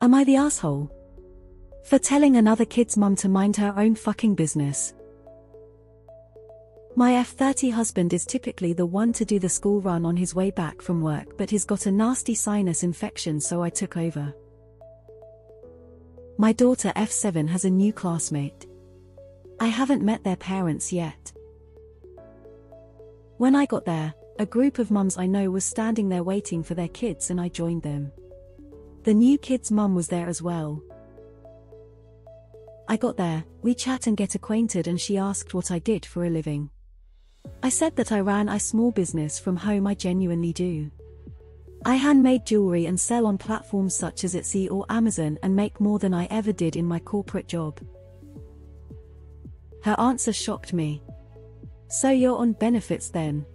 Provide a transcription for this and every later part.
Am I the asshole? For telling another kid's mum to mind her own fucking business. My F30 husband is typically the one to do the school run on his way back from work, but he's got a nasty sinus infection, so I took over. My daughter F7 has a new classmate. I haven't met their parents yet. When I got there, a group of mums I know was standing there waiting for their kids and I joined them. The new kid's mum was there as well. I got there, we chat and get acquainted, and she asked what I did for a living. I said that I ran a small business from home. I genuinely do. I handmade jewelry and sell on platforms such as Etsy or Amazon and make more than I ever did in my corporate job. Her answer shocked me. So you're on benefits then?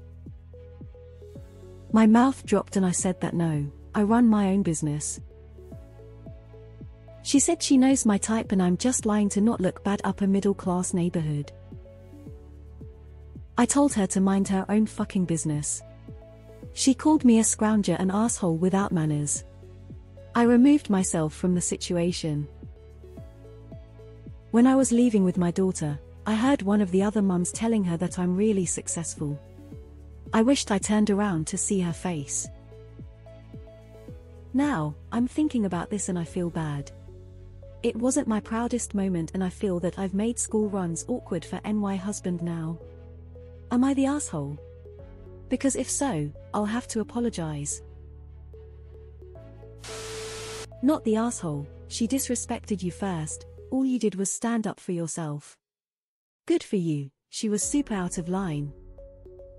My mouth dropped and I said that no, I run my own business. She said she knows my type and I'm just lying to not look bad upper middle class neighborhood. I told her to mind her own fucking business. She called me a scrounger, an asshole without manners. I removed myself from the situation. When I was leaving with my daughter, I heard one of the other mums telling her that I'm really successful. I wished I turned around to see her face. Now, I'm thinking about this and I feel bad. It wasn't my proudest moment and I feel that I've made school runs awkward for NY husband now. Am I the asshole? Because if so, I'll have to apologize. Not the asshole, she disrespected you first, all you did was stand up for yourself. Good for you, she was super out of line.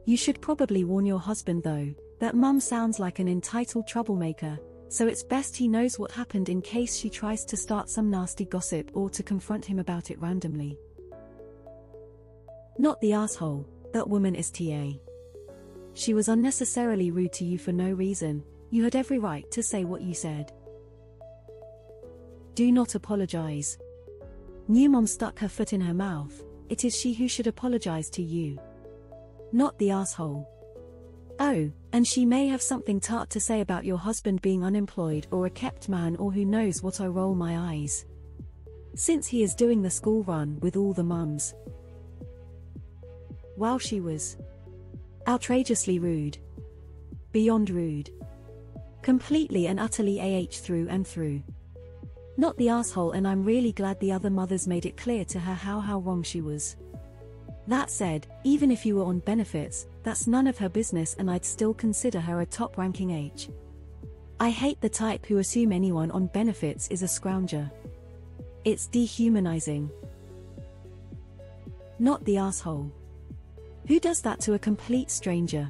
You should probably warn your husband though, that mum sounds like an entitled troublemaker, so it's best he knows what happened in case she tries to start some nasty gossip or to confront him about it randomly. Not the asshole, that woman is TA. She was unnecessarily rude to you for no reason, you had every right to say what you said. Do not apologize. New mom stuck her foot in her mouth, it is she who should apologize to you. Not the asshole. Oh, and she may have something tart to say about your husband being unemployed or a kept man or who knows what. I roll my eyes. Since he is doing the school run with all the mums. Wow, she was outrageously rude. Beyond rude. Completely and utterly through and through. Not the asshole, and I'm really glad the other mothers made it clear to her how wrong she was. That said, even if you were on benefits, that's none of her business and I'd still consider her a top-ranking H. I hate the type who assume anyone on benefits is a scrounger. It's dehumanizing. Not the asshole. Who does that to a complete stranger?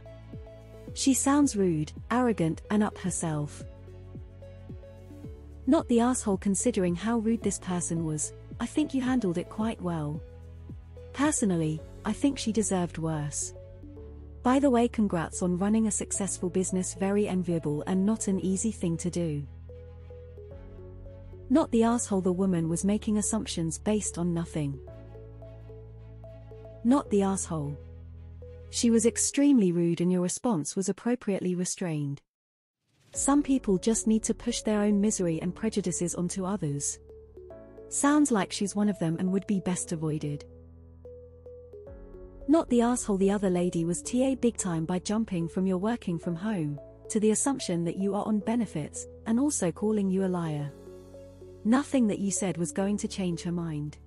She sounds rude, arrogant, and up herself. Not the asshole, considering how rude this person was. I think you handled it quite well. Personally, I think she deserved worse. By the way, congrats on running a successful business, very enviable and not an easy thing to do. Not the asshole, the woman was making assumptions based on nothing. Not the asshole. She was extremely rude and your response was appropriately restrained. Some people just need to push their own misery and prejudices onto others. Sounds like she's one of them and would be best avoided. Not the asshole, the other lady was TA big time by jumping from your working from home to the assumption that you are on benefits and also calling you a liar. Nothing that you said was going to change her mind.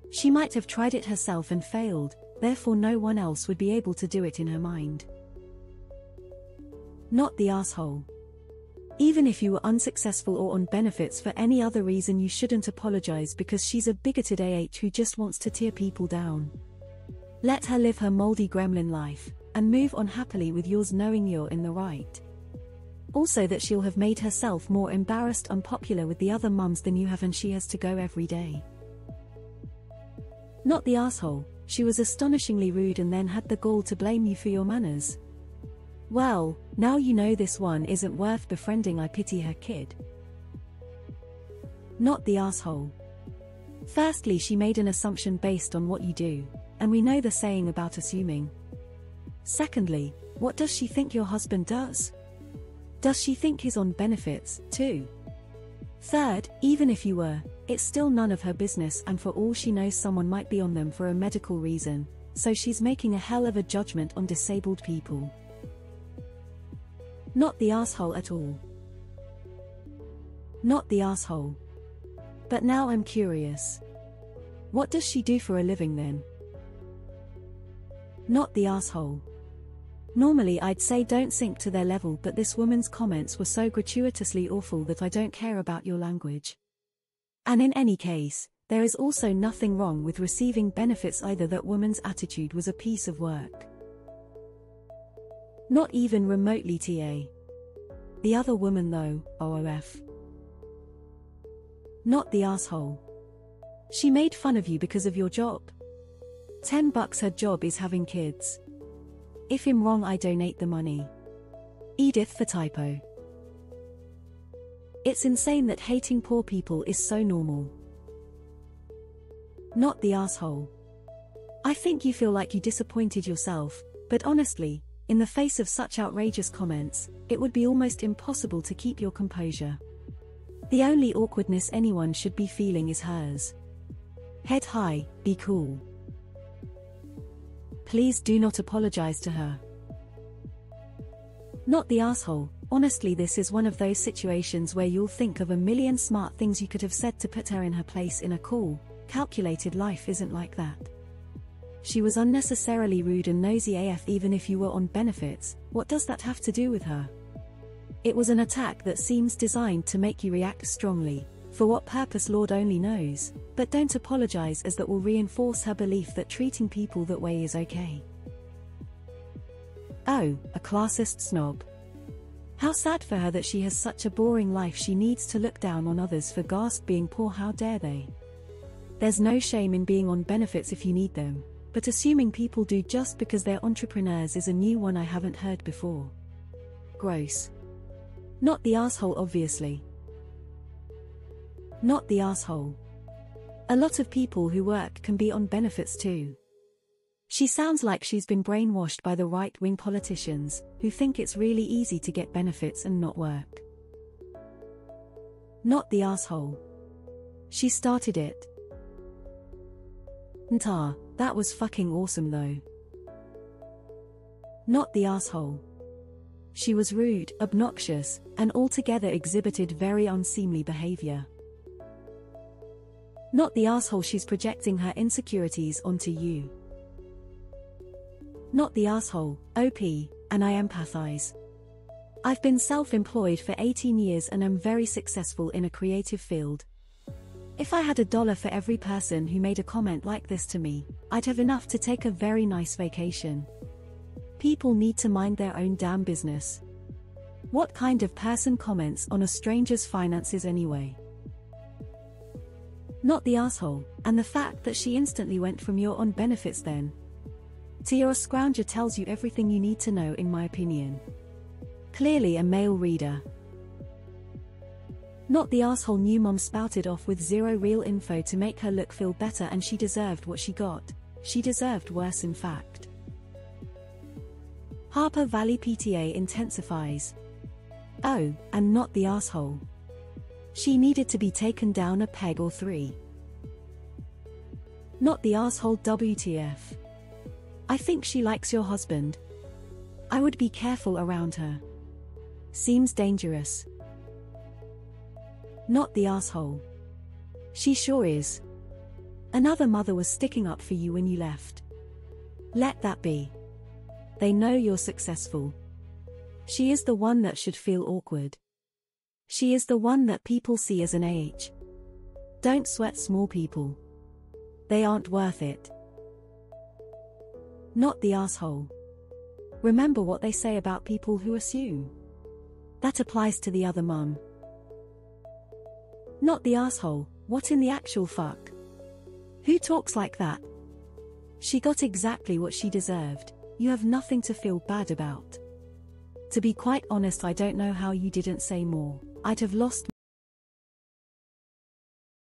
She might have tried it herself and failed, therefore no one else would be able to do it in her mind. Not the asshole. Even if you were unsuccessful or on benefits for any other reason, you shouldn't apologize because she's a bigoted who just wants to tear people down. Let her live her moldy gremlin life, and move on happily with yours, knowing you're in the right. Also that she'll have made herself more embarrassed, unpopular with the other mums than you have, and she has to go every day. Not the asshole, she was astonishingly rude and then had the gall to blame you for your manners. Well, now you know this one isn't worth befriending, I pity her kid. Not the asshole. Firstly, she made an assumption based on what you do, and we know the saying about assuming. Secondly, what does she think your husband does? Does she think he's on benefits, too? Third, even if you were, it's still none of her business, and for all she knows someone might be on them for a medical reason, so she's making a hell of a judgment on disabled people. Not the asshole at all. Not the asshole. But now I'm curious. What does she do for a living then? Not the asshole. Normally I'd say don't sink to their level, but this woman's comments were so gratuitously awful that I don't care about your language. And in any case, there is also nothing wrong with receiving benefits either. That woman's attitude was a piece of work. Not even remotely TA. The other woman though, OOF. Not the asshole. She made fun of you because of your job. $10 her job is having kids. If I'm wrong I donate the money. Edith for typo. It's insane that hating poor people is so normal. Not the asshole. I think you feel like you disappointed yourself, but honestly, in the face of such outrageous comments, it would be almost impossible to keep your composure. The only awkwardness anyone should be feeling is hers. Head high, be cool. Please do not apologize to her. Not the asshole. Honestly, this is one of those situations where you'll think of a million smart things you could have said to put her in her place in a cool, calculated life isn't like that. She was unnecessarily rude and nosy AF. Even if you were on benefits, what does that have to do with her? It was an attack that seems designed to make you react strongly. For what purpose Lord only knows, but don't apologize, as that will reinforce her belief that treating people that way is okay. Oh, a classist snob. How sad for her that she has such a boring life. She needs to look down on others for being poor. How dare they? There's no shame in being on benefits if you need them, but assuming people do just because they're entrepreneurs is a new one I haven't heard before. Gross. Not the asshole, obviously. Not the asshole. A lot of people who work can be on benefits too. She sounds like she's been brainwashed by the right-wing politicians, who think it's really easy to get benefits and not work. Not the asshole. She started it. Nta, that was fucking awesome though. Not the asshole. She was rude, obnoxious, and altogether exhibited very unseemly behavior. Not the asshole. She's projecting her insecurities onto you. Not the asshole. OP, and I empathize. I've been self-employed for 18 years and am very successful in a creative field. If I had $1 for every person who made a comment like this to me, I'd have enough to take a very nice vacation. People need to mind their own damn business. What kind of person comments on a stranger's finances anyway? Not the asshole, and the fact that she instantly went from you're on benefits then to you're a scrounger tells you everything you need to know, in my opinion. Clearly a male reader. Not the asshole. New mom spouted off with zero real info to make her feel better, and she deserved what she got. She deserved worse, in fact. Harper Valley PTA intensifies. Oh, and not the asshole. She needed to be taken down a peg or 3. Not the asshole. WTF. I think she likes your husband. I would be careful around her. Seems dangerous. Not the asshole. She sure is. Another mother was sticking up for you when you left. Let that be. They know you're successful. She is the one that should feel awkward. She is the one that people see as an AH. Don't sweat small people. They aren't worth it. Not the asshole. Remember what they say about people who assume. That applies to the other mum. Not the asshole. What in the actual fuck? Who talks like that? She got exactly what she deserved. You have nothing to feel bad about. To be quite honest, I don't know how you didn't say more. I'd have lost